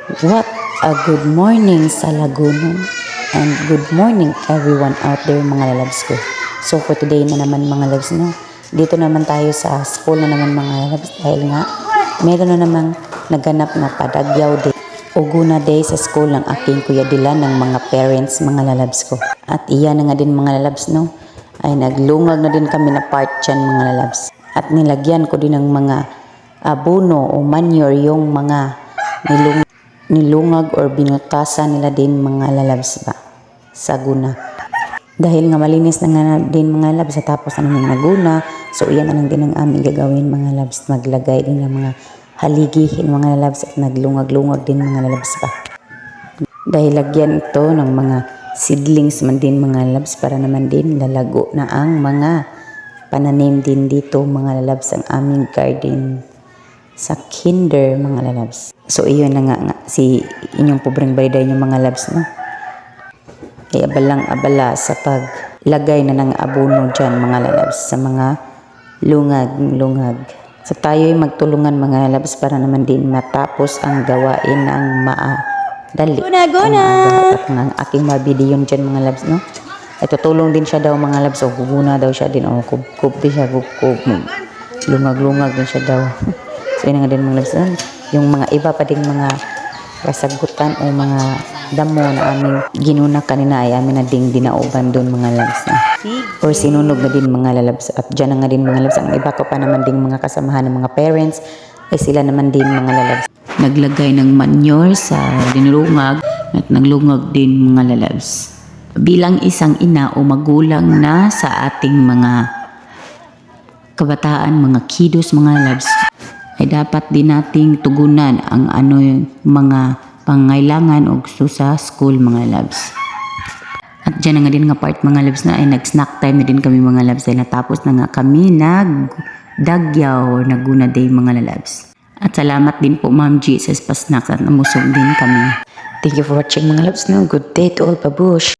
What a good morning sa Laguna and good morning everyone out there mga lalabs ko. So for today na naman mga lalabs no, dito naman tayo sa school na naman mga lalabs dahil nga meron na namang naganap na padagyaw day o guna day sa school ng aking kuya Dylan ng mga parents mga lalabs ko. At iyan na nga din mga lalabs no, ay naglungag na din kami na part dyan mga lalabs. At nilagyan ko din ng mga abono o manure yung mga nilungag or binutasan nila din mga lalabs ba sa guna. Dahil nga malinis na nga din mga labs at tapos na naman naguna, so iyan na lang din ang aming gagawin mga labs. Maglagay din ng mga haligihin mga labs at naglungag-lungag din mga labs ba. Dahil lagyan ito ng mga seedlings man din mga labs para naman din lalago na ang mga pananim din dito mga labs ang aming garden sa kinder mga lalabs. So iyon na nga si inyong pobreng bayday yung mga labs no. Ay abalang-abala sa paglagay na ng abono dyan mga lalabs sa mga lungag. So tayo ay magtulungan mga lalabs para naman din matapos ang gawain ng maadali. Guna! At ang aking mabidi yun dyan mga labs no. Ay tutulong din siya daw mga labs o guguna daw siya din o kub din siya kub. Lungag-lungag din siya daw. So yun nga din mga labs yung mga iba pa ding mga kasagutan o mga damo na aming ginuna kanina ay amin na ding dinauban doon mga labs or sinunog na din mga lalabs. At dyan na nga din mga labs ang iba ko pa naman ding mga kasamahan ng mga parents ay sila naman din mga lalabs naglagay ng manure sa dinulungag at naglungag din mga lalabs. Bilang isang ina o magulang na sa ating mga kabataan, mga kiddos mga labs, ay dapat din nating tugunan ang mga pangailangan o gusto sa school mga labs. At dyan na nga din nga part mga labs na ay nag-snack time na din kami mga labs dahil natapos na nga kami nagdagyaw or naguna day mga labs. At salamat din po Ma'am G sa pa-snacks at namusog din kami. Thank you for watching mga labs no. Good day to all, babush!